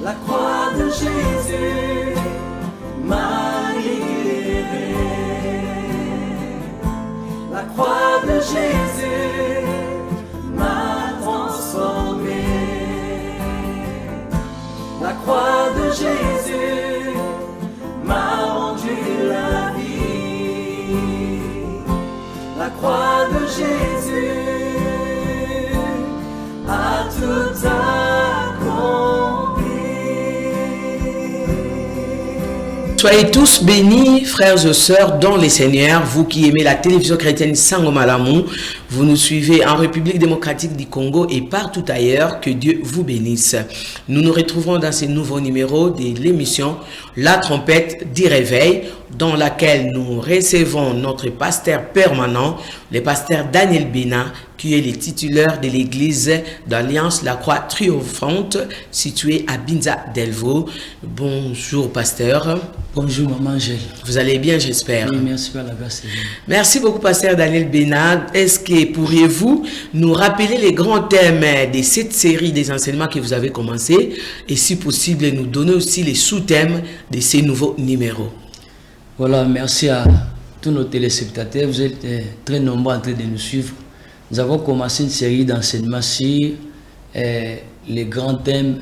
La croix de Jésus m'a libéré. La croix de Jésus m'a transformé. La croix de Jésus m'a rendu la vie. La croix de Jésus a tout accompli. Soyez tous bénis, frères et sœurs, dans les Seigneurs, vous qui aimez la télévision chrétienne Sangomalamu, vous nous suivez en République démocratique du Congo et partout ailleurs, que Dieu vous bénisse. Nous nous retrouvons dans ce nouveau numéro de l'émission La Trompette du Réveil, dans laquelle nous recevons notre pasteur permanent, le pasteur Daniel Bena, qui est le titulaire de l'église d'Alliance La Croix Triomphante, située à Binza Delvaux. Bonjour pasteur. Bonjour maman Angèle. Vous allez bien, j'espère. Oui, merci par la grâce de Dieu. Merci beaucoup pasteur Daniel Bena. Est-ce que pourriez-vous nous rappeler les grands thèmes de cette série des enseignements que vous avez commencé et si possible nous donner aussi les sous-thèmes de ces nouveaux numéros? Voilà, merci à tous nos téléspectateurs. Vous êtes très nombreux en train de nous suivre. Nous avons commencé une série d'enseignements sur les grands thèmes,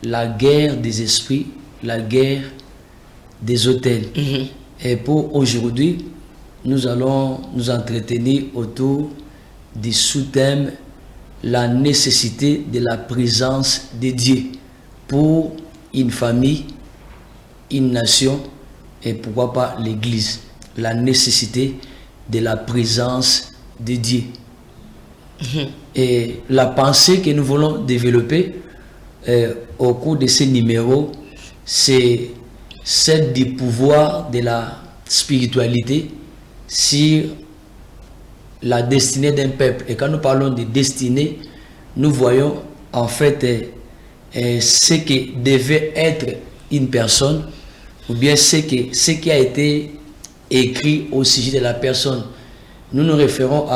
la guerre des esprits, la guerre des autels. Et pour aujourd'hui, nous allons nous entretenir autour du sous-thème la nécessité de la présence de Dieu pour une famille, une nation et pourquoi pas l'Église. La nécessité de la présence de Dieu. Et la pensée que nous voulons développer au cours de ces numéros, c'est celle du pouvoir de la spiritualité sur la destinée d'un peuple. Et quand nous parlons de destinée, nous voyons en fait ce qui devait être une personne, ou bien ce qui a été écrit au sujet de la personne. Nous nous référons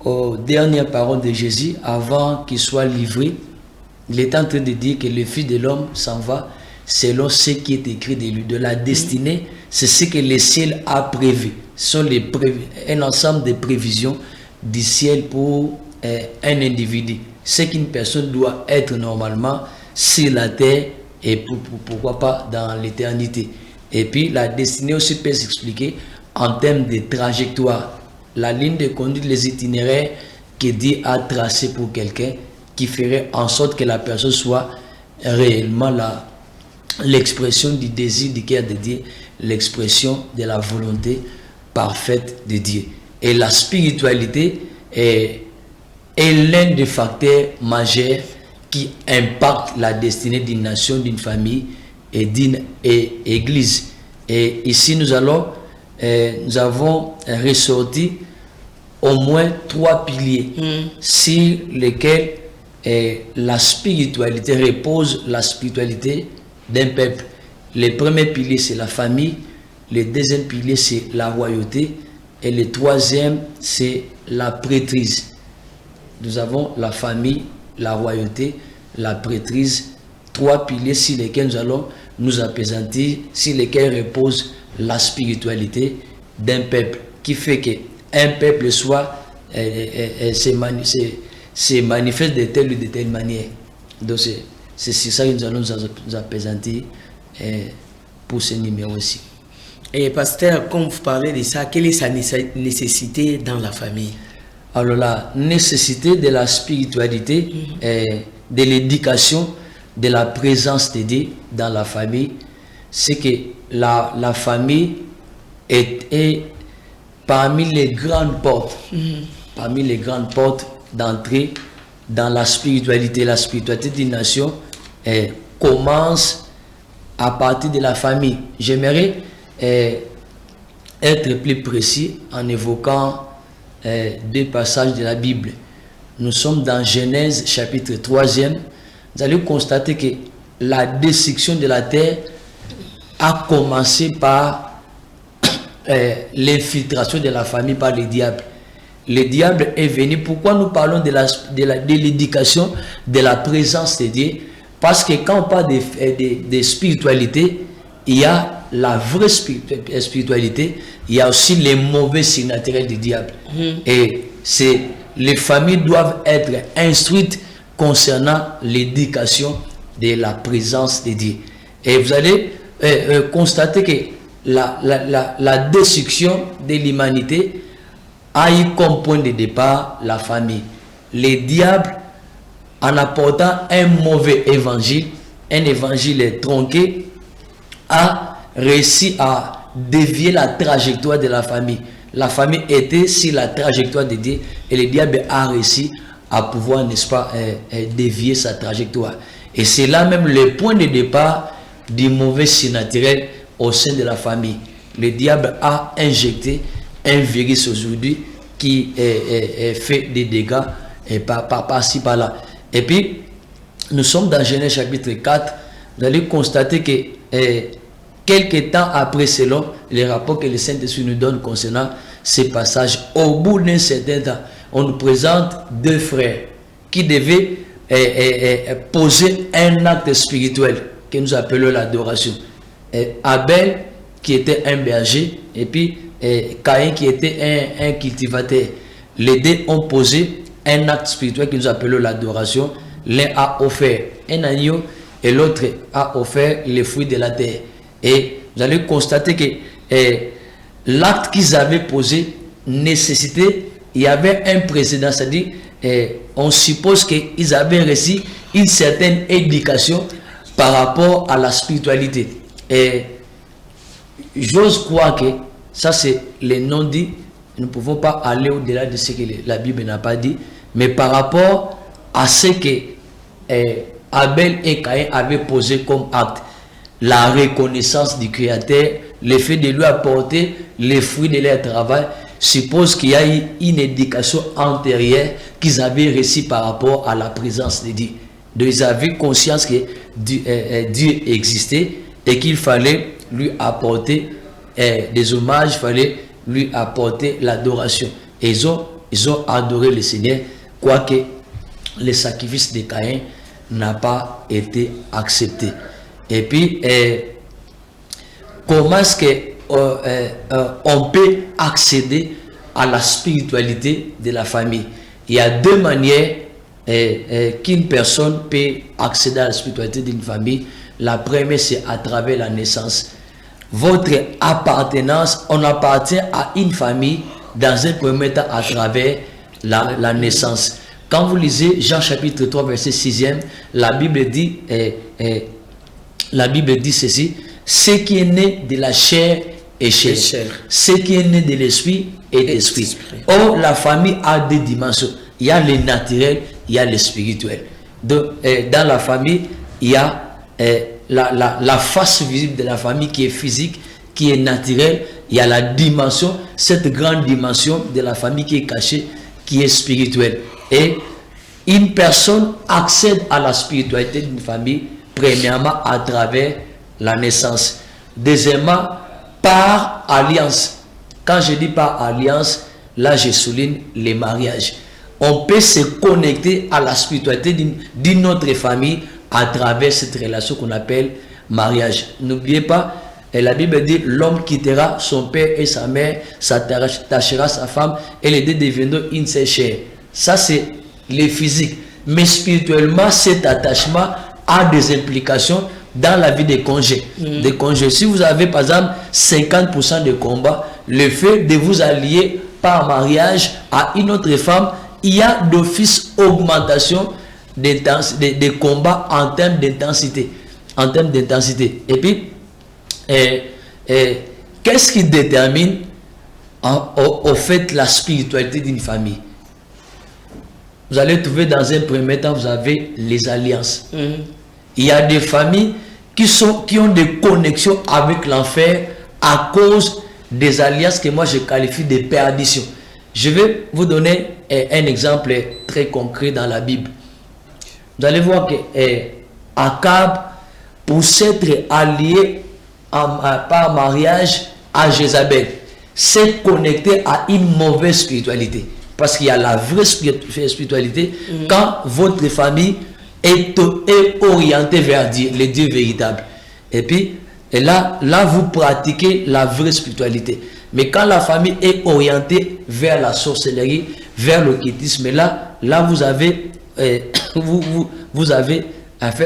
aux dernières paroles de Jésus avant qu'il soit livré. Il est en train de dire que le Fils de l'homme s'en va selon ce qui est écrit de lui. De la destinée, c'est ce que le ciel a prévu. Ce sont un ensemble de prévisions du ciel pour un individu. Ce qu'une personne doit être normalement sur la terre et pourquoi pas dans l'éternité. Et puis la destinée aussi peut s'expliquer en termes de trajectoire. La ligne de conduite, les itinéraires que Dieu a tracé pour quelqu'un qui ferait en sorte que la personne soit réellement l'expression du désir du cœur de Dieu, l'expression de la volonté parfaite de Dieu. Et la spiritualité est l'un des facteurs majeurs qui impacte la destinée d'une nation, d'une famille et d'une église. Et ici nous avons ressorti au moins 3 piliers sur lesquels la spiritualité repose, la spiritualité d'un peuple. Le premier pilier, c'est la famille. Le deuxième pilier, c'est la royauté. Et le troisième, c'est la prêtrise. Nous avons la famille, la royauté, la prêtrise. 3 piliers sur lesquels nous allons nous appesantir, sur lesquels repose la spiritualité d'un peuple, qui fait qu'un peuple soit se manifeste de telle ou de telle manière. Donc c'est ça que nous allons nous appesantir pour ce numéro-ci. Et pasteur, comme vous parlez de ça, quelle est sa nécessité dans la famille? Alors la nécessité de la spiritualité, de l'éducation, de la présence de Dieu dans la famille, c'est que la famille est parmi les grandes portes, parmi les grandes portes d'entrée dans la spiritualité. La spiritualité d'une nation commence à partir de la famille. J'aimerais être plus précis en évoquant 2 passages de la Bible. Nous sommes dans Genèse chapitre 3e. Vous allez constater que la destruction de la terre a commencé par l'infiltration de la famille par le diable. Le diable est venu. Pourquoi nous parlons de l'éducation, de la présence de Dieu? Parce que quand on parle de spiritualité, il y a la vraie spiritualité, il y a aussi les mauvais signes naturels du diable. Et les familles doivent être instruites concernant l'éducation de la présence de Dieu. Et vous allez constater que la destruction de l'humanité a eu comme point de départ la famille. Les diables, en apportant un mauvais évangile, un évangile tronqué, a réussi à dévier la trajectoire de la famille. La famille était sur la trajectoire de Dieu et le diable a réussi à pouvoir, n'est-ce pas, dévier sa trajectoire. Et c'est là même le point de départ du mauvais signe naturel au sein de la famille. Le diable a injecté un virus aujourd'hui qui fait des dégâts par-ci, par-là. Et puis, nous sommes dans Genèse chapitre 4. Vous allez constater que quelques temps après, selon les rapports que le Saint-Esprit nous donne concernant ces passages, au bout d'un certain temps, on nous présente deux frères qui devaient poser un acte spirituel que nous appelons l'adoration. Abel, qui était un berger, et puis Caïn, qui était un cultivateur. Les deux ont posé un acte spirituel que nous appelons l'adoration. L'un a offert un agneau et l'autre a offert les fruits de la terre. Et vous allez constater que l'acte qu'ils avaient posé nécessitait, il y avait un précédent, c'est-à-dire on suppose qu'ils avaient reçu une certaine éducation par rapport à la spiritualité. Et j'ose croire que ça c'est les non-dits. Nous ne pouvons pas aller au-delà de ce que la Bible n'a pas dit, mais par rapport à ce que Abel et Caïn avaient posé comme acte, la reconnaissance du Créateur, le fait de lui apporter les fruits de leur travail, suppose qu'il y a eu une éducation antérieure qu'ils avaient reçue par rapport à la présence de Dieu. Donc ils avaient conscience que Dieu existait et qu'il fallait lui apporter des hommages, il fallait lui apporter l'adoration. Et ils ont adoré le Seigneur, quoique le sacrifice de Caïn n'a pas été accepté. Et puis, comment est-ce qu'on peut accéder à la spiritualité de la famille? Il y a deux manières qu'une personne peut accéder à la spiritualité d'une famille. La première, c'est à travers la naissance. Votre appartenance, on appartient à une famille dans un premier temps à travers la naissance. Quand vous lisez Jean chapitre 3 verset 6e, la Bible dit ceci: ce qui est né de la chair est chair, ce qui est né de l'esprit est esprit. Or la famille a deux dimensions, il y a le naturel, il y a le spirituel. Donc dans la famille, il y a la face visible de la famille qui est physique, qui est naturelle. Il y a la dimension, cette grande dimension de la famille qui est cachée, qui est spirituelle. Et une personne accède à la spiritualité d'une famille premièrement à travers la naissance, deuxièmement par alliance. Quand je dis par alliance, là je souligne les mariages. On peut se connecter à la spiritualité d'une autre famille à travers cette relation qu'on appelle mariage. N'oubliez pas, la Bible dit: l'homme quittera son père et sa mère, s'attachera sa femme, et les deux deviendront une seule chair. Ça c'est le physique. Mais spirituellement, cet attachement a des implications dans la vie des conjugés. Des conjugés. Si vous avez par exemple 50% de combat, le fait de vous allier par mariage à une autre femme, il y a d'office augmentation des combats en termes d'intensité. Et puis, qu'est-ce qui détermine au fait la spiritualité d'une famille? Vous allez trouver dans un premier temps, vous avez les alliances. Il y a des familles qui ont des connexions avec l'enfer à cause des alliances que moi je qualifie de perdition. Je vais vous donner un exemple très concret dans la Bible. Vous allez voir que Akab, pour s'être allié par mariage à Jézabel, s'est connecté à une mauvaise spiritualité. Parce qu'il y a la vraie spiritualité quand votre famille est orienté vers Dieu, le Dieu véritable. Et puis, là, vous pratiquez la vraie spiritualité. Mais quand la famille est orientée vers la sorcellerie, vers l'occultisme, là vous avez,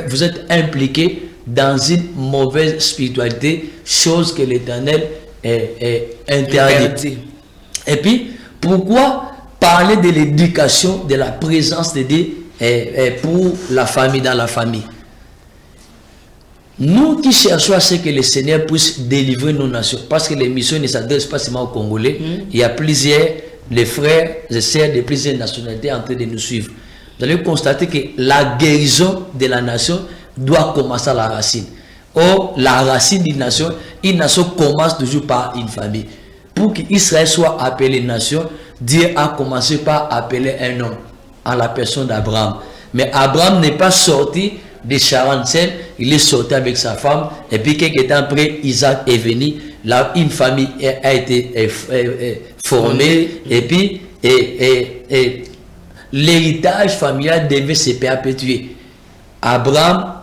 vous êtes impliqué dans une mauvaise spiritualité, chose que l'Éternel interdit. Et puis, pourquoi parler de l'éducation, de la présence de Dieu pour la famille, dans la famille? Nous qui cherchons à ce que le Seigneur puisse délivrer nos nations, parce que les missions ne s'adressent pas seulement aux Congolais, il y a plusieurs, les frères et sœurs de plusieurs nationalités en train de nous suivre. Vous allez constater que la guérison de la nation doit commencer à la racine. Or, la racine d'une nation, une nation commence toujours par une famille. Pour qu'Israël soit appelé nation, Dieu a commencé par appeler un homme, en la personne d'Abraham. Mais Abraham n'est pas sorti de Charan, il est sorti avec sa femme, et puis quelques temps après, Isaac est venu, là, une famille a été formée, et puis l'héritage familial devait se perpétuer. Abraham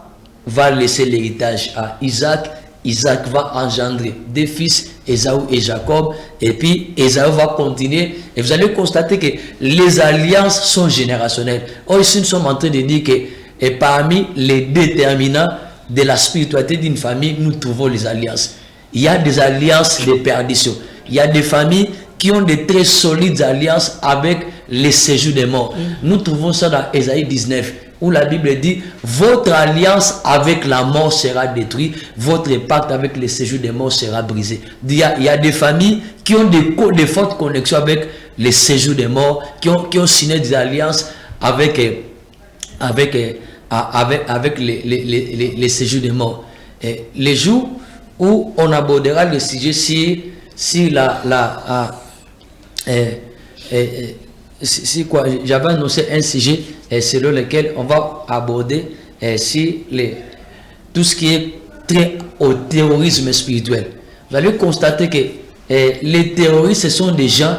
va laisser l'héritage à Isaac, Isaac va engendrer des fils, Ésaü et Jacob, et puis Ésaü va continuer, et vous allez constater que les alliances sont générationnelles. Or, ici, nous sommes en train de dire que et parmi les déterminants de la spiritualité d'une famille, nous trouvons les alliances. Il y a des alliances de perdition. Il y a des familles qui ont de très solides alliances avec les séjours des morts. Nous trouvons ça dans Ésaïe 19, où la Bible dit, votre alliance avec la mort sera détruite, votre pacte avec les séjours des morts sera brisé. Il y a des familles qui ont de fortes connexions avec les séjours des morts, qui ont signé des alliances avec les séjours des morts. Et les jours où on abordera le sujet si quoi, j'avais annoncé un sujet selon lequel on va aborder tout ce qui est trait au terrorisme spirituel. Vous allez constater que les terroristes, ce sont des gens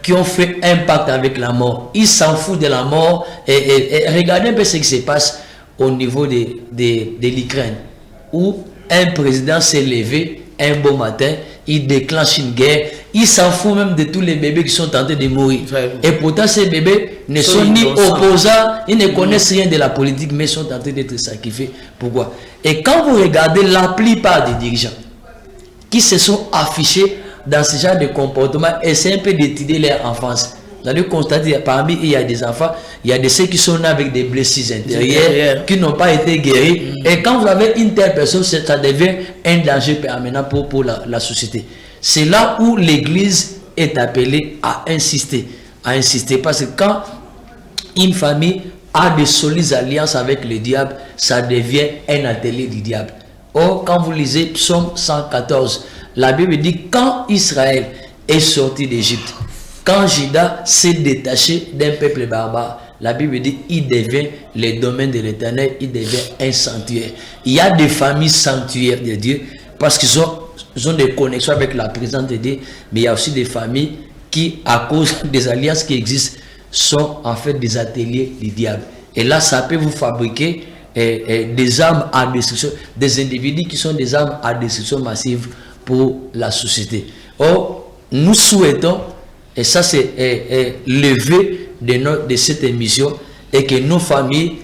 qui ont fait un pacte avec la mort. Ils s'en foutent de la mort. Et regardez un peu ce qui se passe au niveau de l'Ukraine, où un président s'est levé un beau matin, il déclenche une guerre, il s'en fout même de tous les bébés qui sont tentés de mourir. Et pourtant, ces bébés ne sont ni opposants, ils ne connaissent rien de la politique, mais sont tentés d'être sacrifiés. Pourquoi? Et quand vous regardez la plupart des dirigeants qui se sont affichés dans ce genre de comportement, essaient un peu d'étudier leur enfance. Vous allez constater, parmi eux, il y a des enfants, il y a de ceux qui sont nés avec des blessures intérieures, qui n'ont pas été guéris. Et quand vous avez une telle personne, ça devient un danger permanent pour la société. C'est là où l'Église est appelée à insister. Parce que quand une famille a de solides alliances avec le diable, ça devient un atelier du diable. Or, quand vous lisez Psaume 114, la Bible dit, quand Israël est sorti d'Égypte, quand Juda s'est détaché d'un peuple barbare, la Bible dit, il devient le domaine de l'Éternel, il devient un sanctuaire. Il y a des familles sanctuaires de Dieu parce qu'ils ont des connexions avec la présence de Dieu, mais il y a aussi des familles qui, à cause des alliances qui existent, sont en fait des ateliers du diable. Et là, ça peut vous fabriquer des armes à destruction, des individus qui sont des armes à destruction massive pour la société. Or, nous souhaitons, et ça c'est levé de cette émission, et que nos familles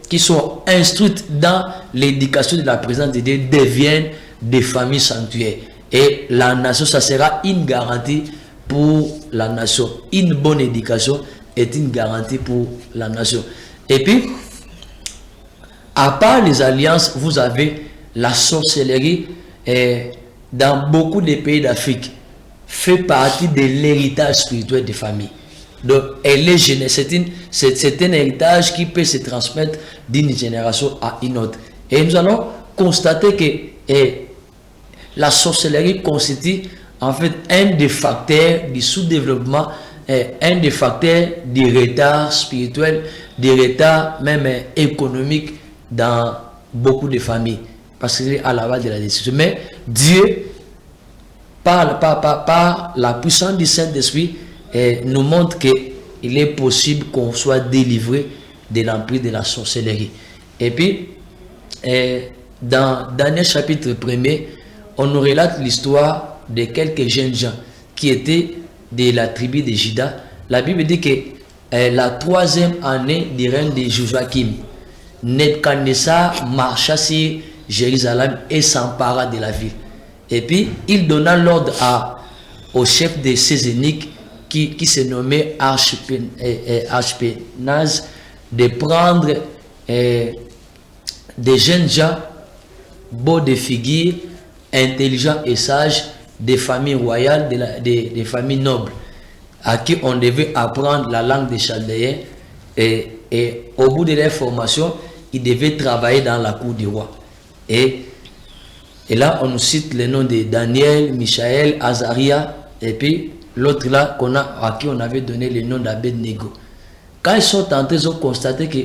qui sont instruites dans l'éducation de la présence de Dieu deviennent des familles sanctuaires. Et la nation, ça sera une garantie pour la nation. Une bonne éducation est une garantie pour la nation. Et puis, à part les alliances, vous avez la sorcellerie dans beaucoup de pays d'Afrique. Fait partie de l'héritage spirituel des familles. Donc, elle est c'est un héritage qui peut se transmettre d'une génération à une autre. Et nous allons constater que la sorcellerie constitue en fait un des facteurs du sous-développement, un des facteurs du retard spirituel, du retard même économique dans beaucoup de familles. Parce que c'est à la base de la décision. Mais Dieu, par la puissance du Saint-Esprit, nous montre qu'il est possible qu'on soit délivré de l'empire de la sorcellerie. Et puis, dans Daniel chapitre 1er, on nous relate l'histoire de quelques jeunes gens qui étaient de la tribu de Juda. La Bible dit que la 3e année du règne de Joachim, Nebuchadnezzar marcha sur Jérusalem et s'empara de la ville. Et puis, il donna l'ordre au chef de ses eunuques qui se nommait Ashpenaz de prendre des jeunes gens beaux de figure, intelligents et sages, des familles royales, des familles nobles, à qui on devait apprendre la langue des Chaldéens, et au bout de leur formation, ils devaient travailler dans la cour du roi. Et là, on nous cite les noms de Daniel, Michaël, Azaria, et puis l'autre là, à qui on avait donné le nom d'Abed-Nego. Quand ils sont entrés, ils ont constaté que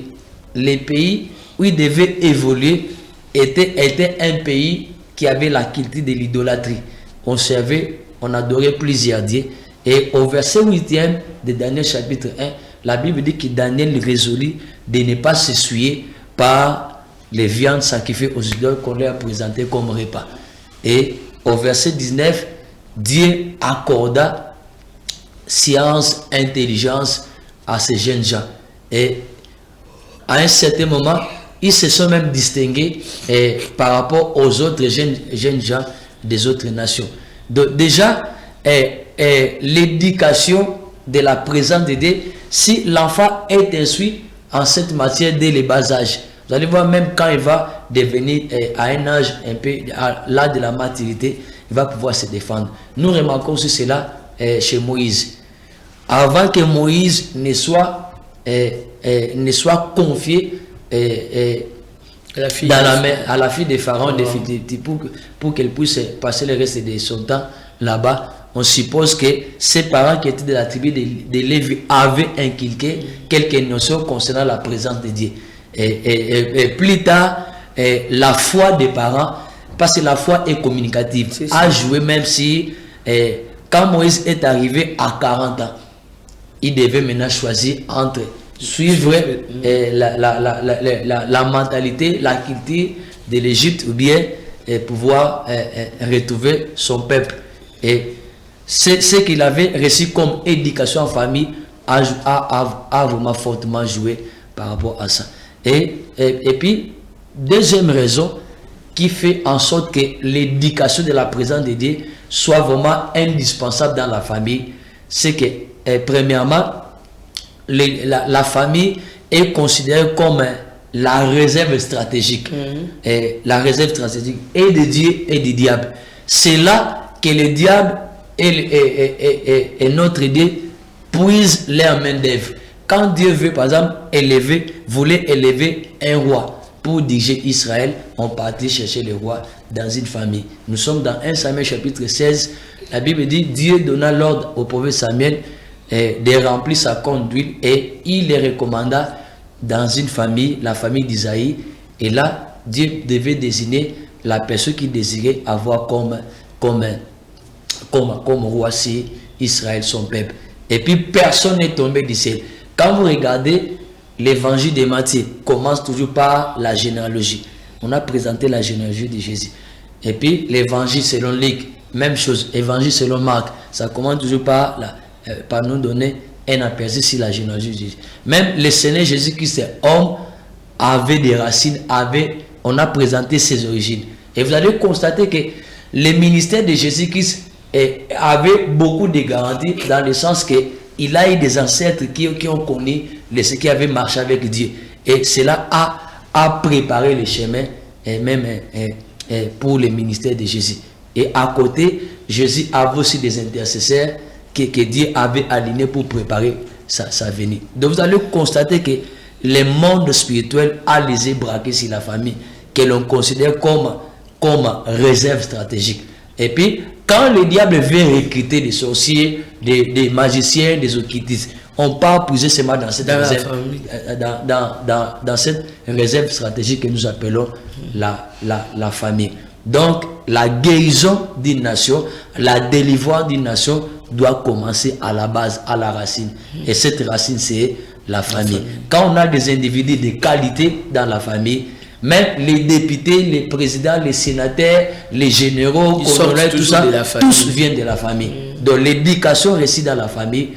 les pays où ils devaient évoluer étaient un pays qui avait la culture de l'idolâtrie. On servait, on adorait plusieurs dieux. Et au verset 8e de Daniel chapitre 1, la Bible dit que Daniel résolut de ne pas s'essuyer par les viandes sacrifiées aux idoles qu'on leur a présentées comme repas. Et au verset 19, Dieu accorda science, intelligence à ces jeunes gens. Et à un certain moment, ils se sont même distingués par rapport aux autres jeunes gens des autres nations. Donc déjà, l'éducation de la présence de Dieu, si l'enfant est instruit en cette matière dès le bas âge, vous allez voir, même quand il va devenir à un âge un peu, à l'âge de la maturité, il va pouvoir se défendre. Nous remarquons aussi cela chez Moïse. Avant que Moïse ne soit confié à la fille de Pharaon, pour qu'elle puisse passer le reste de son temps là-bas, on suppose que ses parents qui étaient de la tribu de Lévi avaient inculqué quelques notions concernant la présence de Dieu. Et plus tard, la foi des parents, parce que la foi est communicative, a joué, même si quand Moïse est arrivé à 40 ans, il devait maintenant choisir entre suivre la mentalité, la culture de l'Égypte, ou bien pouvoir retrouver son peuple. Et ce qu'il avait reçu comme éducation en famille a vraiment fortement joué par rapport à ça. Et puis, deuxième raison qui fait en sorte que l'éducation de la présence de Dieu soit vraiment indispensable dans la famille, c'est que, premièrement, la famille est considérée comme la réserve stratégique. La réserve stratégique et de Dieu et du diable. C'est là que le diable et notre Dieu puisent leur main d'œuvre. Quand Dieu veut, par exemple, voulait élever un roi pour diriger Israël, on partit chercher le roi dans une famille. Nous sommes dans 1 Samuel chapitre 16. La Bible dit, Dieu donna l'ordre au prophète Samuel de remplir sa corne d'huile, et il les recommanda dans une famille, la famille d'Isaïe. Et là, Dieu devait désigner la personne qu'il désirait avoir comme roi sur Israël, son peuple. Et puis personne n'est tombé du ciel. Quand vous regardez l'évangile de Matthieu, commence toujours par la généalogie. On a présenté la généalogie de Jésus. Et puis l'évangile selon Luc, même chose. Évangile selon Marc, ça commence toujours par nous donner un aperçu sur la généalogie de Jésus. Même le Seigneur Jésus-Christ, homme, avait des racines, on a présenté ses origines. Et vous allez constater que le ministère de Jésus-Christ avait beaucoup de garanties, dans le sens qu'il a eu des ancêtres qui ont connu ceux qui avaient marché avec Dieu. Et cela a préparé le chemin, et même pour le ministère de Jésus. Et à côté, Jésus avait aussi des intercesseurs que Dieu avait alignés pour préparer sa venue. Donc vous allez constater que le monde spirituel a les yeux braqués sur la famille, que l'on considère comme réserve stratégique. Et puis, quand le diable vient recruter des sorciers, des magiciens, des occultistes, on part puiser seulement dans cette réserve stratégique que nous appelons la famille. Donc, la guérison d'une nation, la délivrance d'une nation doit commencer à la base, à la racine. Et cette racine, c'est la famille. Quand on a des individus de qualité dans la famille, même les députés, les présidents, les sénateurs, les généraux, colonels, tout ça, tous viennent de la famille. Donc l'éducation réussie dans la famille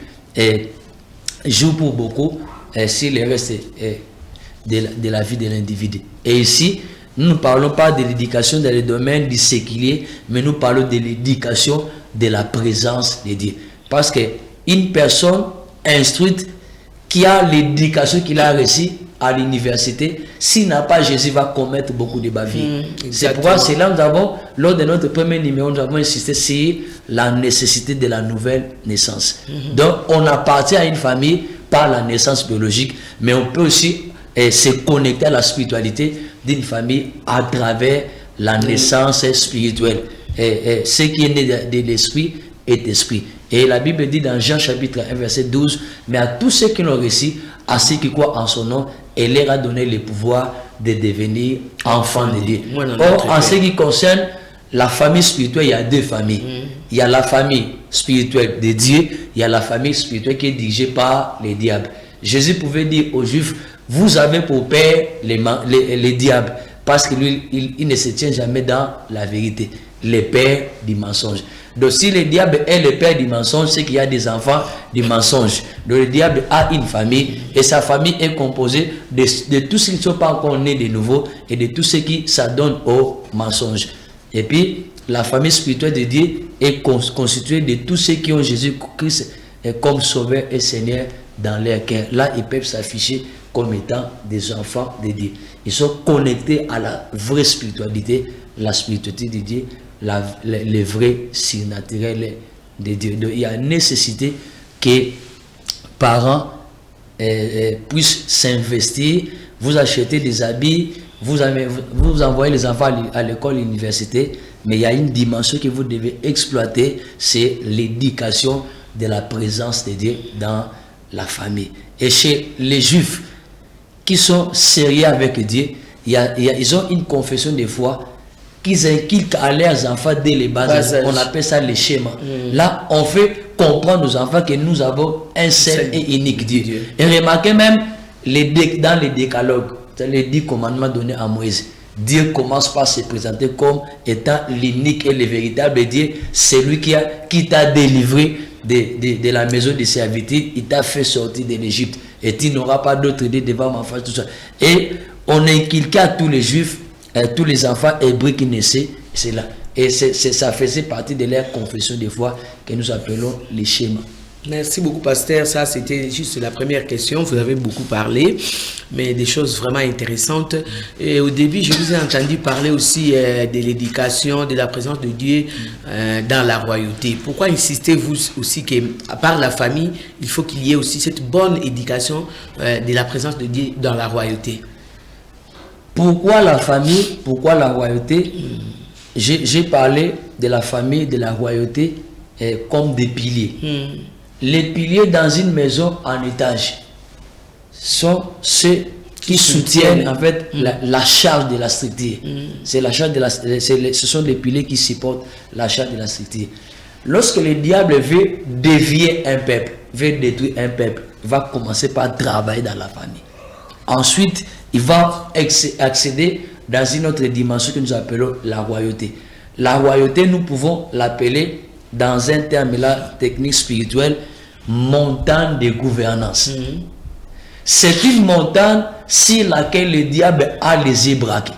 joue pour beaucoup sur le reste de la vie de l'individu. Et ici, nous ne parlons pas de l'éducation dans le domaine du séculier, mais nous parlons de l'éducation de la présence de Dieu. Parce qu'une personne instruite qui a l'éducation qu'il a reçue à l'université, s'il n'a pas Jésus, va commettre beaucoup de bavures. C'est pourquoi c'est là nous avons, lors de notre premier numéro, nous avons insisté sur la nécessité de la nouvelle naissance. Donc, on appartient à une famille par la naissance biologique, mais on peut aussi se connecter à la spiritualité d'une famille à travers la naissance spirituelle. Ce qui est né de l'esprit est esprit. Et la Bible dit dans Jean chapitre 1 verset 12, mais à tous ceux qui l'ont reçu, à ceux qui croient en son nom, elle leur a donné le pouvoir de devenir enfants de Dieu. Or, en ce qui concerne la famille spirituelle, il y a deux familles. Il y a la famille spirituelle de Dieu, il y a la famille spirituelle qui est dirigée par les diables. Jésus pouvait dire aux Juifs, vous avez pour père les diables, parce que lui, il ne se tient jamais dans la vérité, les pères du mensonge. Donc si le diable est le père du mensonge, c'est qu'il y a des enfants du mensonge. Donc le diable a une famille et sa famille est composée de tous ceux qui ne sont pas encore nés de nouveau et de tous ceux qui s'adonnent au mensonge. Et puis la famille spirituelle de Dieu est constituée de tous ceux qui ont Jésus-Christ comme sauveur et Seigneur dans leur cœur. Là, ils peuvent s'afficher comme étant des enfants de Dieu. Ils sont connectés à la vraie spiritualité, la spiritualité de Dieu, les vrais surnaturels de Dieu. Donc, il y a nécessité que parents puissent s'investir, vous achetez des habits, vous envoyez les enfants à l'école, à l'université, mais il y a une dimension que vous devez exploiter, c'est l'éducation de la présence de Dieu dans la famille. Et chez les Juifs qui sont sérieux avec Dieu, ils ont une confession de foi qu'ils inculquent à leurs enfants dès les bas âges. On appelle ça le schéma. Là, on fait comprendre aux enfants que nous avons un seul et unique Dieu. Et remarquez même dans les décalogues, les 10 commandements donnés à Moïse, Dieu commence par se présenter comme étant l'unique et le véritable Dieu, celui qui t'a délivré de la maison de servitude, il t'a fait sortir de l'Égypte et tu n'auras pas d'autre Dieu devant ma face, tout ça. Et on inculque à tous les Juifs, tous les enfants hébreux qui naissaient, c'est là. Et ça faisait partie de leur confession de foi que nous appelons les schémas. Merci beaucoup, pasteur. Ça, c'était juste la première question. Vous avez beaucoup parlé, mais des choses vraiment intéressantes. Et au début, je vous ai entendu parler aussi de l'éducation, de la présence de Dieu dans la royauté. Pourquoi insistez-vous aussi qu'à part la famille, il faut qu'il y ait aussi cette bonne éducation de la présence de Dieu dans la royauté? Pourquoi la famille? Pourquoi la royauté? J'ai parlé de la famille, de la royauté comme des piliers. Les piliers dans une maison en étage sont ceux qui soutiennent en fait la charge de la structure. C'est la charge ce sont les piliers qui supportent la charge de la structure. Lorsque le diable veut dévier un peuple, veut détruire un peuple, il va commencer par travailler dans la famille. Ensuite, il va accéder dans une autre dimension que nous appelons la royauté. La royauté, nous pouvons l'appeler dans un terme là technique spirituel, montagne de gouvernance. C'est une montagne sur laquelle le diable a les yeux braqués.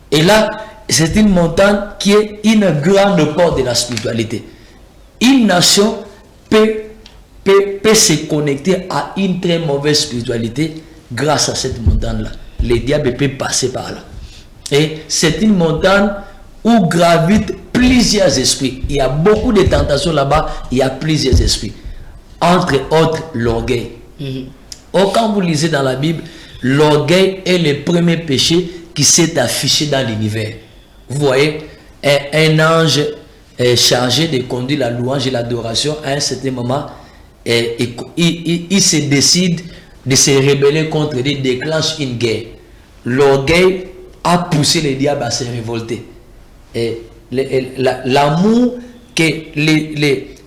Et là, c'est une montagne qui est une grande porte de la spiritualité. Une nation peut se connecter à une très mauvaise spiritualité grâce à cette montagne là. Le diable peut passer par là. Et c'est une montagne où gravitent plusieurs esprits. Il y a beaucoup de tentations là-bas, il y a plusieurs esprits. Entre autres, l'orgueil. Or, quand vous lisez dans la Bible, l'orgueil est le premier péché qui s'est affiché dans l'univers. Vous voyez, un ange est chargé de conduire la louange et l'adoration à un certain moment, il se décide de se rebeller contre lui, déclenche une guerre. L'orgueil a poussé le diable à se révolter. Et l'amour que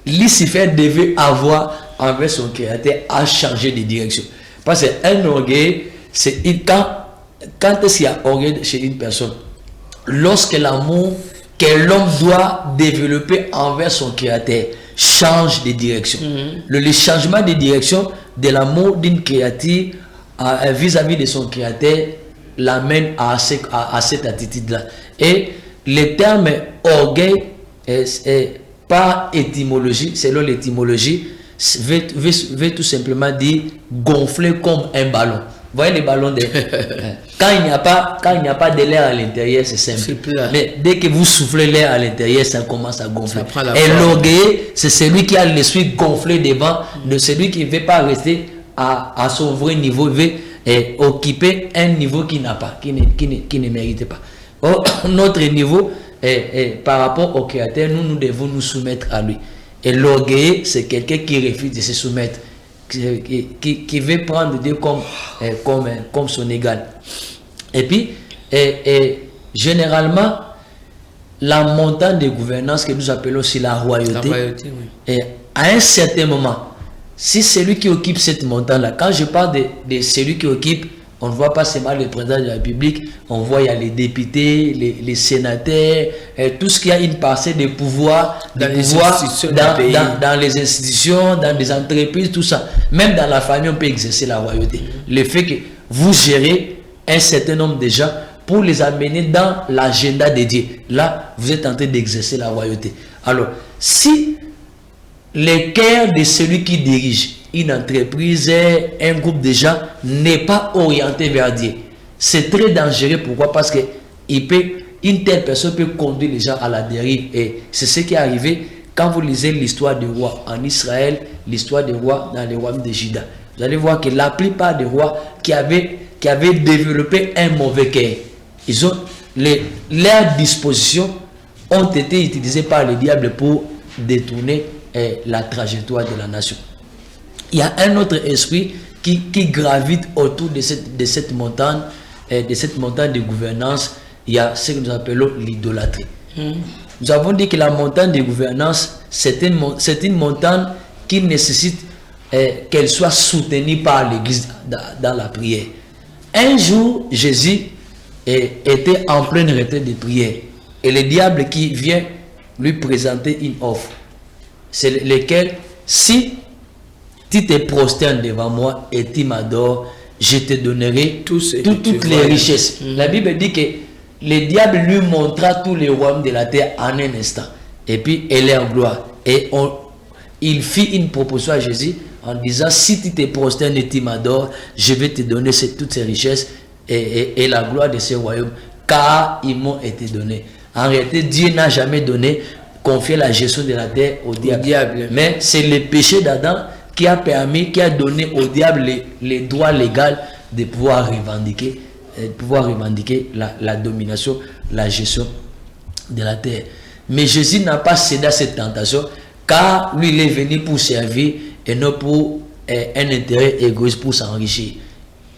Lucifer devait avoir envers son créateur a changé de direction. Parce qu'un orgueil, c'est quand est-ce qu'il y a orgueil chez une personne? Lorsque l'amour que l'homme doit développer envers son créateur change de direction. Le changement de direction de l'amour d'une créature vis-à-vis de son créateur l'amène à cette attitude-là. Et le terme orgueil, par étymologie, selon l'étymologie, veut tout simplement dire gonfler comme un ballon. Vous voyez les ballons de... quand il n'y a pas de l'air à l'intérieur, c'est simple. Mais dès que vous soufflez l'air à l'intérieur, ça commence à gonfler. Et l'orgueil, c'est celui qui a l'esprit gonflé devant, de celui qui ne veut pas rester à son vrai niveau, veut occuper un niveau qu'il n'a pas, qui ne mérite pas. Or, notre niveau, par rapport au Créateur, nous devons nous soumettre à lui. Et l'orgueil, c'est quelqu'un qui refuse de se soumettre, qui veut prendre Dieu comme son égal. Et puis, généralement, la montagne de gouvernance que nous appelons aussi la royauté, oui. À un certain moment, si celui qui occupe cette montagne-là, quand je parle de celui qui occupe, on ne voit pas seulement le président de la République, on voit il y a les députés, les sénateurs, tout ce qui a une parcelle de pouvoir, dans les institutions, dans les entreprises, tout ça. Même dans la famille, on peut exercer la royauté. Le fait que vous gérez un certain nombre de gens pour les amener dans l'agenda de Dieu. Là, vous êtes en train d'exercer la royauté. Alors, si le cœur de celui qui dirige une entreprise, un groupe de gens n'est pas orienté vers Dieu, c'est très dangereux. Pourquoi? Parce que une telle personne peut conduire les gens à la dérive. Et c'est ce qui est arrivé quand vous lisez l'histoire des rois en Israël, l'histoire des rois dans les royaumes de Juda. Vous allez voir que la plupart des rois qui avaient développé un mauvais cœur, leurs dispositions ont été utilisées par le diable pour détourner la trajectoire de la nation. Il y a un autre esprit qui gravite autour de cette montagne de gouvernance. Il y a ce que nous appelons l'idolâtrie. Nous avons dit que la montagne de gouvernance, c'est une montagne qui nécessite qu'elle soit soutenue par l'Église dans la prière. Un jour, Jésus était en pleine retraite de prière et le diable qui vient lui présenter une offre, c'est lequel, si tu te prosternes devant moi et tu m'adores, je te donnerai toutes les richesses. La Bible dit que le diable lui montra tous les royaumes de la terre en un instant. Et puis, elle est en gloire. Et il fit une proposition à Jésus en disant, si tu te prosternes et tu m'adores, je vais te donner toutes ces richesses et la gloire de ces royaumes, car ils m'ont été donnés. En réalité, Dieu n'a jamais confié la gestion de la terre au diable. Mais c'est le péché d'Adam qui a donné au diable les droits légaux de pouvoir revendiquer la domination, la gestion de la terre. Mais Jésus n'a pas cédé à cette tentation, car lui il est venu pour servir et non pour un intérêt égoïste pour s'enrichir.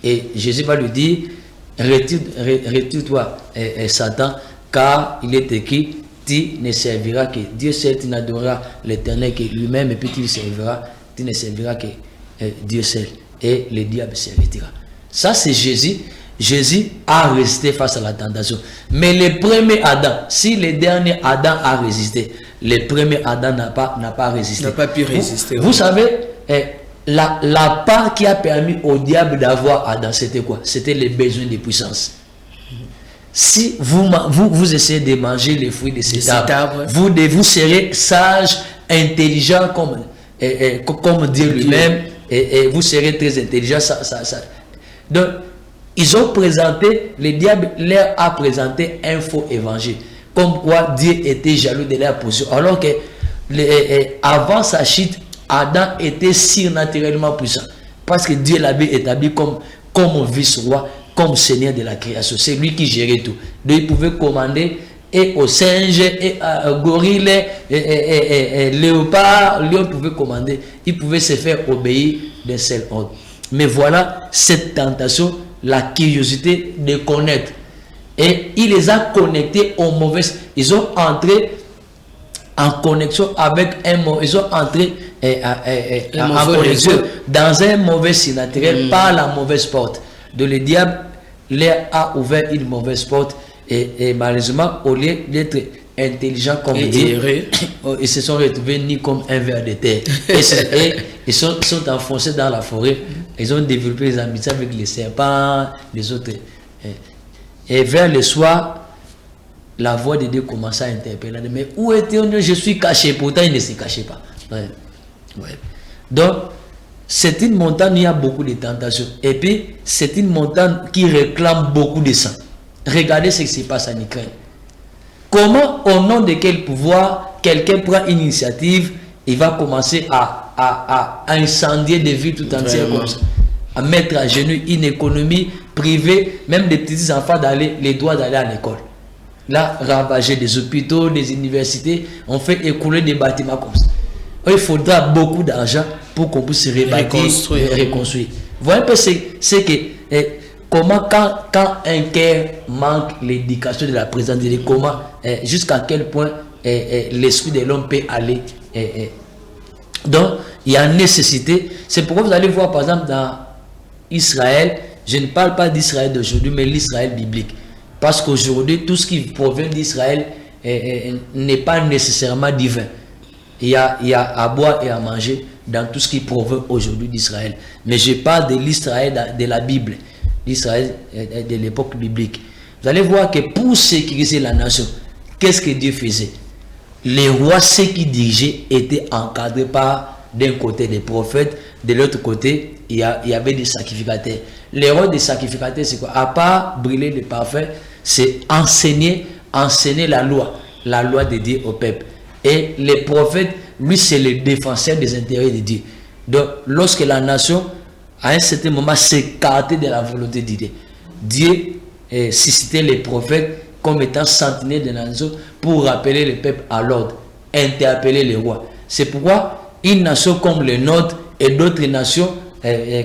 Et Jésus va lui dire, retire-toi Satan, car il est écrit, tu ne serviras que Dieu seul, tu n'adoreras l'Éternel que lui-même, et puis tu ne serviras que Dieu seul, et le diable servira. Ça c'est Jésus. Jésus a résisté face à la tentation. Mais le premier Adam, si le dernier Adam a résisté, le premier Adam n'a pas résisté. N'a pas pu résister. Vous savez, la part qui a permis au diable d'avoir Adam, c'était quoi? C'était les besoins de puissance. Si vous essayez de manger les fruits de cet arbre, vous serez sage, intelligent comme Dieu lui-même, et vous serez très intelligent. Donc, ils ont présenté, le diable leur a présenté un faux évangile, comme quoi Dieu était jaloux de leur position. Alors que avant sa chute, Adam était surnaturellement puissant, parce que Dieu l'avait établi comme vice-roi, comme seigneur de la création. C'est lui qui gérait tout. Donc il pouvait commander et aux singes, et aux gorilles, et léopards, lion pouvait commander. Il pouvait se faire obéir d'un seul ordre. Mais voilà cette tentation, la curiosité de connaître. Et il les a connectés aux mauvaises. Ils ont entré en connexion avec ils sont entrés en connexion dans un mauvais signe naturel par la mauvaise porte. Donc le diable leur a ouvert une mauvaise porte et malheureusement, au lieu d'être intelligents comme Dieu, ils se sont retrouvés ni comme un ver de terre. Et ils sont enfoncés dans la forêt. Ils ont développé des amitiés avec les serpents, les autres. Et vers le soir, la voix de Dieu commença à interpeller. Mais où était-on? Je suis caché. Pourtant, il ne se cachait pas. Donc, c'est une montagne où il y a beaucoup de tentations. Et puis, c'est une montagne qui réclame beaucoup de sang. Regardez ce qui se passe en Ukraine. Comment, au nom de quel pouvoir, quelqu'un prend une initiative, il va commencer à incendier des villes tout entières comme ça, à mettre à genoux une économie privée, même des petits enfants les droits d'aller à l'école. Là, ravager des hôpitaux, des universités, on fait écouler des bâtiments comme ça. Il faudra beaucoup d'argent pour qu'on puisse se rebâtir et reconstruire. Vous voyez un peu c'est que comment quand un cœur manque l'éducation de la présence de Dieu, comment jusqu'à quel point l'esprit de l'homme peut aller. Donc, il y a nécessité. C'est pourquoi vous allez voir par exemple dans Israël, je ne parle pas d'Israël d'aujourd'hui, mais l'Israël biblique. Parce qu'aujourd'hui, tout ce qui provient d'Israël n'est pas nécessairement divin. Il y a à boire et à manger dans tout ce qui provient aujourd'hui d'Israël. Mais je parle de l'Israël de la Bible, l'Israël de l'époque biblique. Vous allez voir que pour sécuriser la nation, qu'est-ce que Dieu faisait? Les rois, ceux qui dirigeaient, étaient encadrés par d'un côté des prophètes, de l'autre côté, il y avait des sacrificateurs. Les rôles des sacrificateurs, c'est quoi? À part brûler le parfum, c'est enseigner la loi de Dieu au peuple. Et les prophètes, lui, c'est le défenseur des intérêts de Dieu. Donc, lorsque la nation, à un certain moment, s'écartait de la volonté de Dieu, Dieu suscitait les prophètes comme étant sentinelles de la nation pour rappeler le peuple à l'ordre, interpeller les rois. C'est pourquoi une nation comme le nôtre et d'autres nations,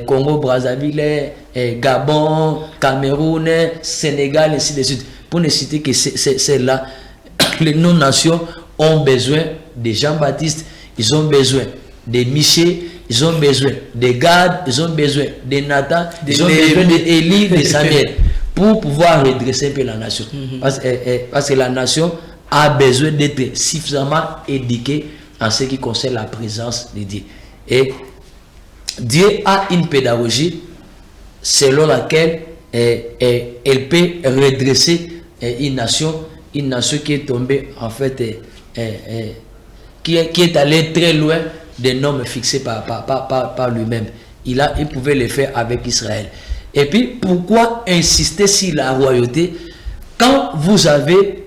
Congo, Brazzaville, Gabon, Cameroun, Sénégal, ainsi de suite, pour ne citer que celles-là, les non-nations ont besoin de Jean-Baptiste, ils ont besoin de Michel, ils ont besoin de Gad, ils ont besoin de Nathan, ils ont besoin d'Élie, de Samuel, pour pouvoir redresser un peu la nation. Parce que la nation a besoin d'être suffisamment éduquée en ce qui concerne la présence de Dieu. Et Dieu a une pédagogie selon laquelle elle peut redresser une nation qui est tombée en fait, qui est allée très loin des normes fixées par lui-même. Il pouvait le faire avec Israël. Et puis, pourquoi insister sur la royauté quand vous avez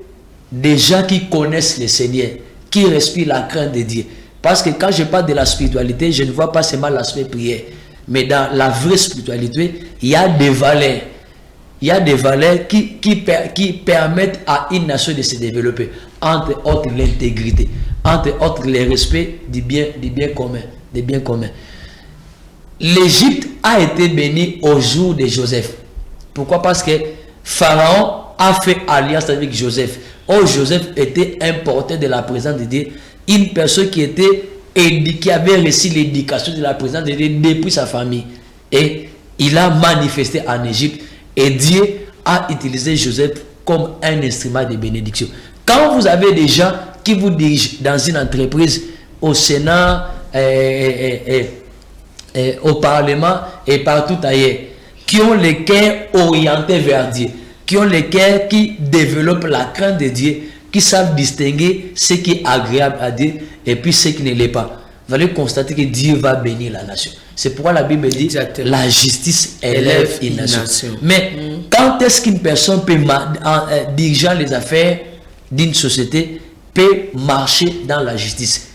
des gens qui connaissent le Seigneur, qui respirent la crainte de Dieu? Parce que quand je parle de la spiritualité, je ne vois pas seulement l'aspect prière. Mais dans la vraie spiritualité, il y a des valeurs. Il y a des valeurs qui permettent à une nation de se développer. Entre autres, l'intégrité. Entre autres, le respect du bien commun. Des biens communs. L'Égypte a été bénie au jour de Joseph. Pourquoi? Parce que Pharaon a fait alliance avec Joseph. Oh, Joseph était un porteur de la présence de Dieu. Une personne qui avait reçu l'éducation de la présence de Dieu depuis sa famille. Et il a manifesté en Égypte. Et Dieu a utilisé Joseph comme un instrument de bénédiction. Quand vous avez des gens qui vous dirigent dans une entreprise, au Sénat, au Parlement et partout ailleurs, qui ont le cœur orienté vers Dieu, qui ont le cœur qui développe la crainte de Dieu, qui savent distinguer ce qui est agréable à Dieu et puis ce qui ne l'est pas, vous allez constater que Dieu va bénir la nation. C'est pourquoi la Bible dit la justice élève une nation. Mais quand est-ce qu'une personne peut, dirigeant les affaires d'une société, peut marcher dans la justice?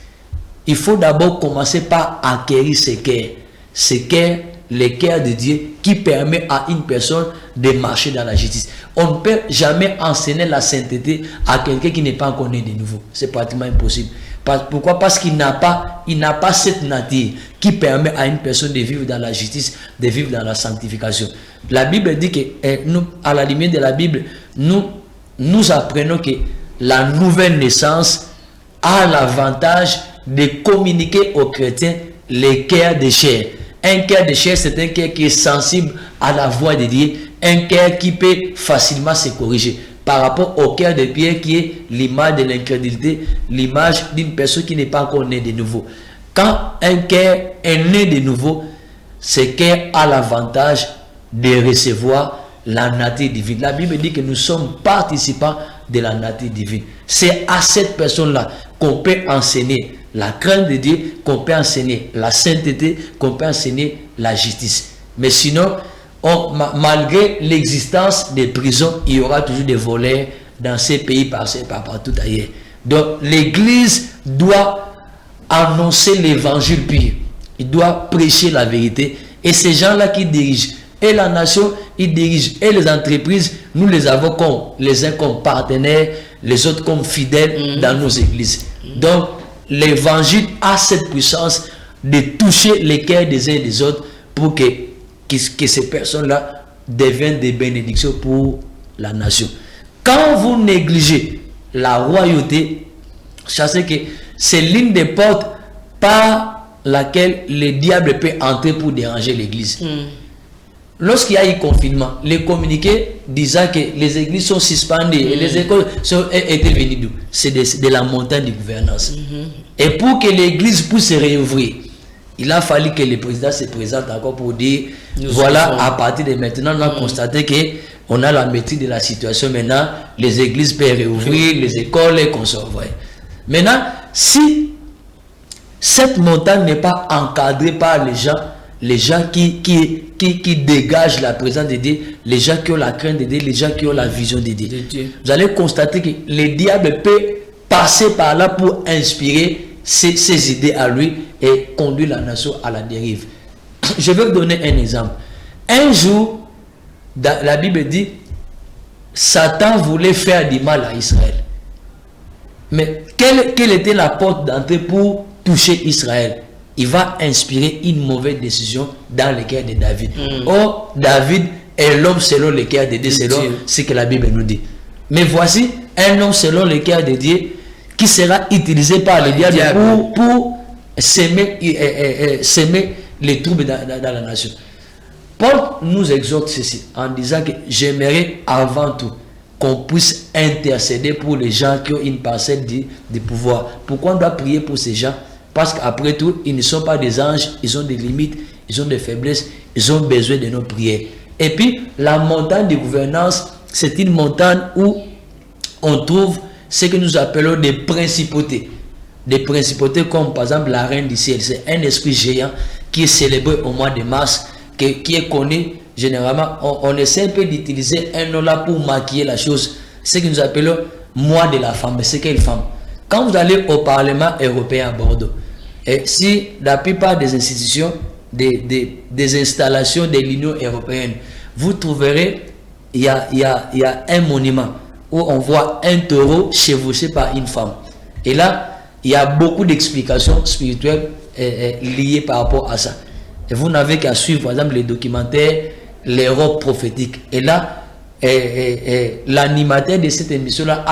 Il faut d'abord commencer par acquérir ce cœur, le cœur de Dieu qui permet à une personne de marcher dans la justice. On ne peut jamais enseigner la sainteté à quelqu'un qui n'est pas encore né de nouveau. C'est pratiquement impossible. Pourquoi? Parce qu'il n'a pas cette nature qui permet à une personne de vivre dans la justice, de vivre dans la sanctification. La Bible dit que, nous, à la lumière de la Bible, nous apprenons que la nouvelle naissance a l'avantage de communiquer aux chrétiens les cœurs de chair. Un cœur de chair, c'est un cœur qui est sensible à la voix de Dieu, un cœur qui peut facilement se corriger. Par rapport au cœur de pierre qui est l'image de l'incrédulité, l'image d'une personne qui n'est pas encore née de nouveau. Quand un cœur est né de nouveau, ce cœur a l'avantage de recevoir la nature divine. La Bible dit que nous sommes participants de la nature divine. C'est à cette personne-là qu'on peut enseigner la crainte de Dieu, qu'on peut enseigner la sainteté, qu'on peut enseigner la justice. Mais sinon, malgré l'existence des prisons, il y aura toujours des voleurs dans ces pays, partout ailleurs. Donc l'Église doit annoncer l'évangile pur. Il doit prêcher la vérité. Et ces gens-là qui dirigent et la nation, ils dirigent et les entreprises, nous les avons comme les uns comme partenaires, les autres comme fidèles dans nos églises. Donc l'évangile a cette puissance de toucher les cœurs des uns et des autres pour que ces personnes-là deviennent des bénédictions pour la nation. Quand vous négligez la royauté, sachez que c'est l'une des portes par laquelle le diable peut entrer pour déranger l'église. Lorsqu'il y a eu confinement, les communiqués disaient que les églises sont suspendues et les écoles étaient venues d'où? C'est de la montagne de gouvernance. Et pour que l'église puisse se réouvrir, il a fallu que le président se présente encore pour dire, voilà, à partir de maintenant, on a constaté qu'on a la maîtrise de la situation. Maintenant, les églises peuvent réouvrir, les écoles, les consorts. Maintenant, si cette montagne n'est pas encadrée par les gens qui dégagent la présence de Dieu, les gens qui ont la crainte de Dieu, les gens qui ont la vision de Dieu. Vous allez constater que le diable peut passer par là pour inspirer ses idées à lui et conduire la nation à la dérive. Je vais vous donner un exemple. Un jour, la Bible dit, Satan voulait faire du mal à Israël. Mais quelle était la porte d'entrée pour toucher Israël? Il va inspirer une mauvaise décision dans le cœur de David. Or, David est l'homme selon le cœur de Dieu, selon ce que la Bible nous dit. Mais voici un homme selon le cœur de Dieu qui sera utilisé par le diable pour s'aimer les troubles dans la nation. Paul nous exhorte ceci en disant que j'aimerais avant tout qu'on puisse intercéder pour les gens qui ont une parcelle de pouvoir. Pourquoi on doit prier pour ces gens? Parce qu'après tout, ils ne sont pas des anges, ils ont des limites, ils ont des faiblesses, ils ont besoin de nos prières. Et puis, la montagne de gouvernance, c'est une montagne où on trouve ce que nous appelons des principautés. Des principautés comme par exemple la reine du ciel. C'est un esprit géant qui est célébré au mois de mars, qui est connu généralement. On essaie un peu d'utiliser un nom là pour maquiller la chose. Ce que nous appelons mois de la femme. C'est quelle femme? Quand vous allez au Parlement européen à Bordeaux, et si la plupart des institutions, des installations de l'Union européenne, vous trouverez, il y a un monument où on voit un taureau chevauché par une femme. Et là, il y a beaucoup d'explications spirituelles liées par rapport à ça. Et vous n'avez qu'à suivre, par exemple, les documentaires, les robes prophétiques. Et là, l'animateur de cette émission-là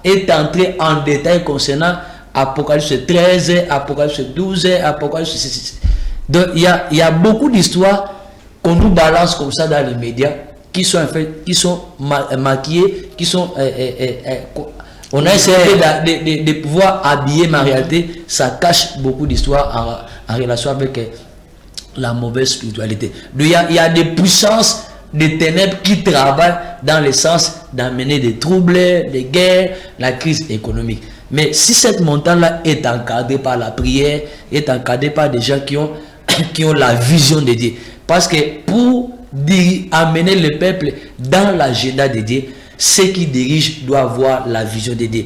est entré en détail concernant Apocalypse 13, Apocalypse 12, Apocalypse 16. Donc il y a beaucoup d'histoires qu'on nous balance comme ça dans les médias qui sont en fait, qui sont maquillées, qui sont on a essayé de pouvoir habiller ma réalité. Ça cache beaucoup d'histoires en relation avec la mauvaise spiritualité. Donc il y a des puissances des ténèbres qui travaillent dans le sens d'amener des troubles, des guerres, la crise économique. Mais si cette montagne-là est encadrée par la prière, est encadrée par des gens qui ont la vision de Dieu. Parce que pour amener le peuple dans l'agenda de Dieu, ceux qui dirigent doivent voir la vision de Dieu.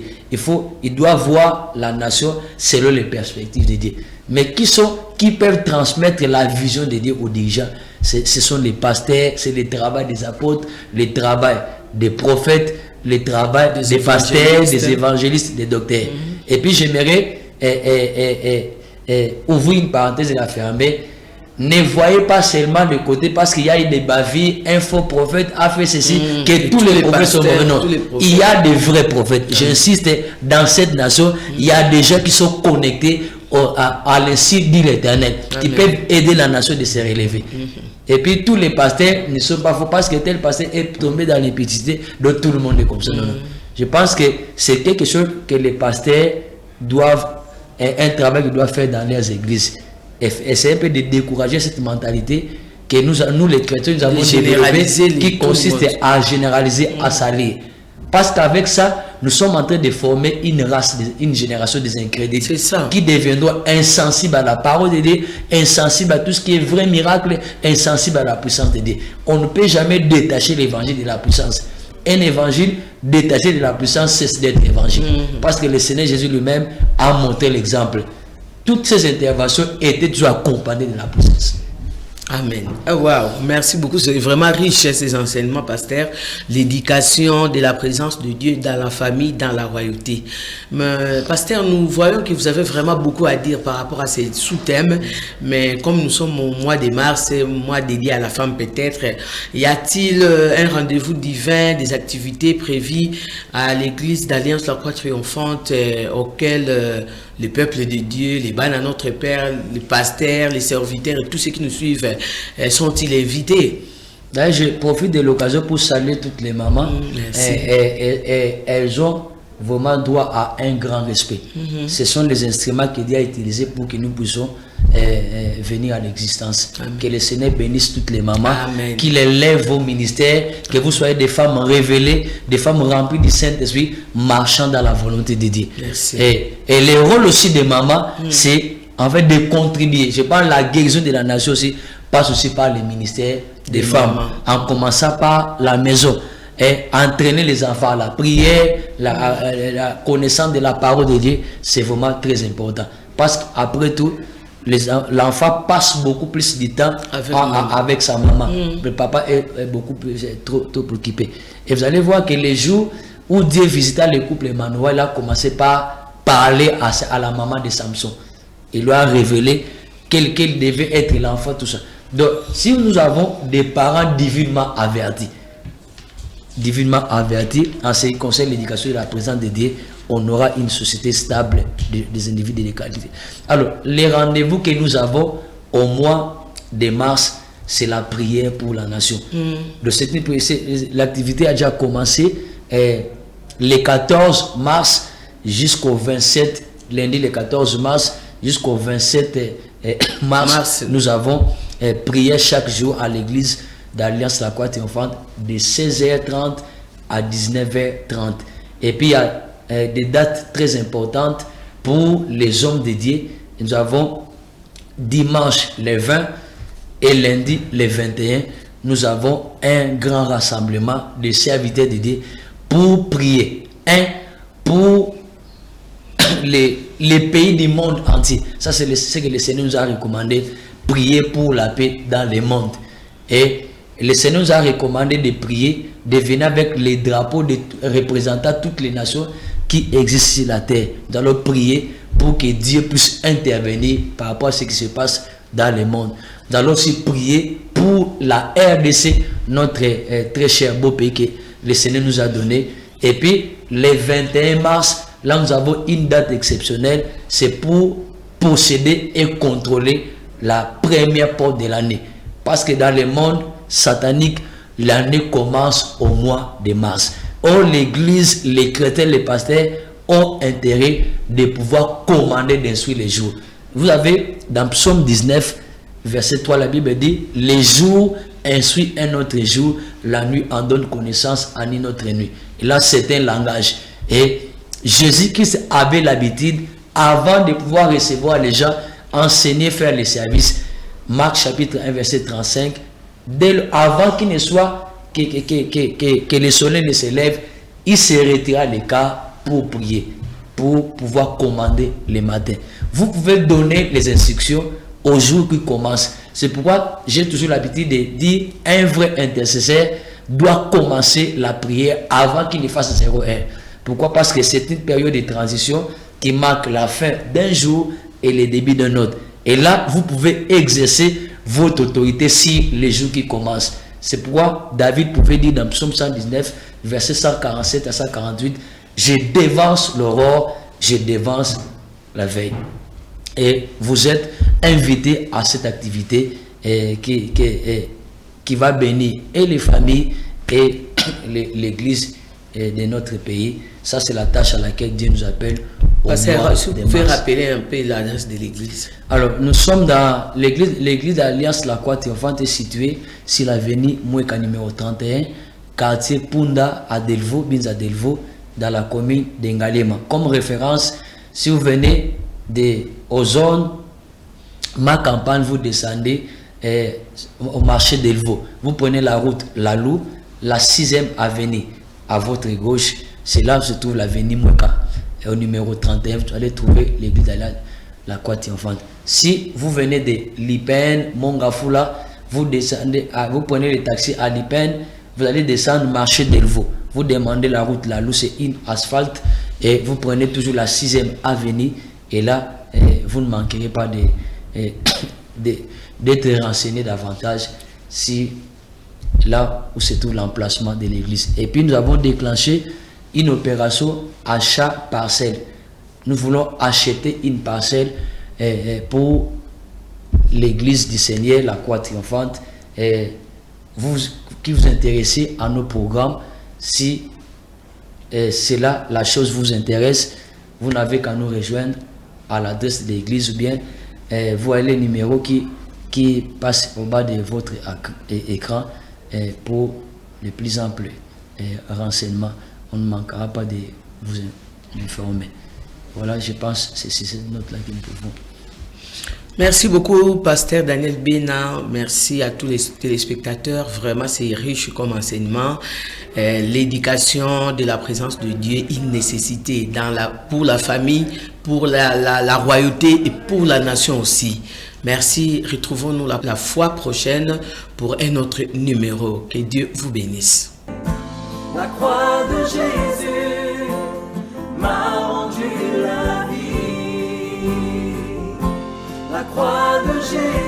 Ils doivent voir la nation selon les perspectives de Dieu. Mais qui peuvent transmettre la vision de Dieu aux dirigeants? Ce sont les pasteurs, c'est le travail des apôtres, le travail des prophètes, le travail des pasteurs, des évangélistes, des docteurs. Et puis j'aimerais ouvrir une parenthèse et la fermer. ne voyez pas seulement le côté parce qu'il y a eu des bavilles, un faux prophète a fait ceci, que tous les prophètes sont mauvais. Non, il y a des vrais prophètes. J'insiste, dans cette nation, il y a des gens qui sont connectés à l'insi dit l'Éternel, qui peuvent aider la nation de se relever. Et puis tous les pasteurs ne sont pas faux parce que tel pasteur est tombé dans l'impudicité, donc tout le monde est comme ça. Non, non. Je pense que c'est quelque chose que les pasteurs doivent, un travail qu'ils doivent faire dans leurs églises. Et c'est un peu de décourager cette mentalité que nous les chrétiens, nous avons développée, qui consiste à généraliser, à salir. Parce qu'avec ça, nous sommes en train de former une race, une génération des incrédules qui deviendront insensibles à la parole de Dieu, insensibles à tout ce qui est vrai miracle, insensibles à la puissance de Dieu. On ne peut jamais détacher l'évangile de la puissance. Un évangile détaché de la puissance cesse d'être évangile. Parce que le Seigneur Jésus lui-même a montré l'exemple. Toutes ces interventions étaient toujours accompagnées de la puissance. Amen. Oh, wow, merci beaucoup. C'est vraiment riche ces enseignements, pasteur. L'éducation de la présence de Dieu dans la famille, dans la royauté. Mais, pasteur, nous voyons que vous avez vraiment beaucoup à dire par rapport à ces sous-thèmes. Mais comme nous sommes au mois de mars, mois dédié à la femme peut-être, y a-t-il un rendez-vous divin, des activités prévues à l'église d'Alliance La Croix Triomphante auquel le peuple de Dieu, les bannes à notre Père, les pasteurs, les serviteurs et tous ceux qui nous suivent sont-ils invités? D'ailleurs, je profite de l'occasion pour saluer toutes les mamans. Elles ont vraiment droit à un grand respect. Ce sont les instruments que Dieu a utilisés pour que nous puissions venir à l'existence. Que le Seigneur bénisse toutes les mamans, qu'il élève vos ministères, que vous soyez des femmes révélées, des femmes remplies du Saint-Esprit, marchant dans la volonté de Dieu. Et le rôle aussi des mamans, c'est en fait de contribuer. Je parle de la guérison de la nation aussi, passe aussi par les ministères des femmes, en commençant par la maison. Et entraîner les enfants à la prière, la connaissance de la parole de Dieu, c'est vraiment très important. Parce qu'après tout, l'enfant passe beaucoup plus de temps avec sa maman. Le papa est beaucoup plus trop occupé. Et vous allez voir que les jours où Dieu visita le couple Emmanuel, il a commencé par parler à la maman de Samson. Il lui a révélé quel devait être l'enfant, tout ça. Donc, si nous avons des parents divinement avertis en ce qui concerne l'éducation de la présence de Dieu, on aura une société stable des individus de qualité. Alors, les rendez-vous que nous avons au mois de mars, c'est la prière pour la nation. L'activité a déjà commencé le 14 mars jusqu'au 27, lundi le 14 mars jusqu'au 27 mars, nous avons prié chaque jour à l'église d'Alliance La Croix Triomphante de 16h30 à 19h30. Et puis il y a des dates très importantes pour les hommes de Dieu. Nous avons dimanche le 20 et lundi le 21, nous avons un grand rassemblement de serviteurs de Dieu pour prier. Pour les pays du monde entier. Ça, c'est ce que le Seigneur nous a recommandé. Prier pour la paix dans le monde. Et le Seigneur nous a recommandé de prier, de venir avec les drapeaux représentant toutes les nations qui existent sur la terre. Nous allons prier pour que Dieu puisse intervenir par rapport à ce qui se passe dans le monde. Nous allons aussi prier pour la RDC, notre très cher beau pays que le Seigneur nous a donné. Et puis, le 21 mars, là nous avons une date exceptionnelle, c'est pour posséder et contrôler la première porte de l'année. Parce que dans le monde satanique, l'année commence au mois de mars. Or, l'église, les chrétiens, les pasteurs ont intérêt de pouvoir commander d'instruire les jours. Vous avez dans Psaume 19, verset 3, la Bible dit: les jours instruit un autre jour, la nuit en donne connaissance à une autre nuit. Et là, c'est un langage. Et Jésus-Christ avait l'habitude, avant de pouvoir recevoir les gens, enseigner, faire les services. Marc chapitre 1, verset 35. Avant qu'il ne soit, que le soleil ne se lève, il se retira à l'écart pour prier, pour pouvoir commander le matin. Vous pouvez donner les instructions au jour qui commence. C'est pourquoi j'ai toujours l'habitude de dire: un vrai intercesseur doit commencer la prière avant qu'il ne fasse 0 heure. Pourquoi? Parce que c'est une période de transition qui marque la fin d'un jour et le début d'un autre. Et là, vous pouvez exercer votre autorité sur les jours qui commencent. C'est pourquoi David pouvait dire dans Psaume 119, verset 147 à 148, je dévance l'aurore, je dévance la veille. Et vous êtes invités à cette activité qui va bénir et les familles et l'église de notre pays. Ça, c'est la tâche à laquelle Dieu nous appelle. Pasteur, si vous pouvez rappeler un peu l'adresse de l'église. Alors, nous sommes dans l'église d'Alliance La Croix Triomphante est située sur l'avenue Moueka numéro 31, quartier Punda à Delvaux, Binza Delvaux, dans la commune d'Engalema. Comme référence, si vous venez aux zones, ma campagne, vous descendez au marché d'Elvaux. Vous prenez la route Lalou, la 6e avenue. À votre gauche, c'est là où se trouve l'avenue Moueka. Et au numéro 31, vous allez trouver l'église de la Croix Triomphante. Si vous venez de Lipen, Mongafula, vous descendez, vous prenez le taxi à Lipen, vous allez descendre au marché d'Elvaux. Vous demandez la route Lalou, c'est une asphalte, et vous prenez toujours la 6e avenue. Et là, vous ne manquerez pas d'être renseigné davantage si là où se trouve l'emplacement de l'église. Et puis nous avons déclenché une opération achat parcelle. Nous voulons acheter une parcelle pour l'église du Seigneur, la Croix Triomphante. Vous qui vous intéressez à nos programmes, si c'est là la chose vous intéresse, vous n'avez qu'à nous rejoindre à l'adresse de l'église ou bien vous avez le numéro qui passe au bas de votre écran pour les plus amples renseignements. On ne manquera pas de vous informer. Voilà, je pense que c'est cette note-là que nous pouvons. Merci beaucoup, Pasteur Daniel Bena. Merci à tous les téléspectateurs. Vraiment, c'est riche comme enseignement. L'éducation de la présence de Dieu est une nécessité pour la famille, pour la royauté et pour la nation aussi. Merci. Retrouvons-nous la fois prochaine pour un autre numéro. Que Dieu vous bénisse. La croix de Jésus m'a rendu la vie. La croix de Jésus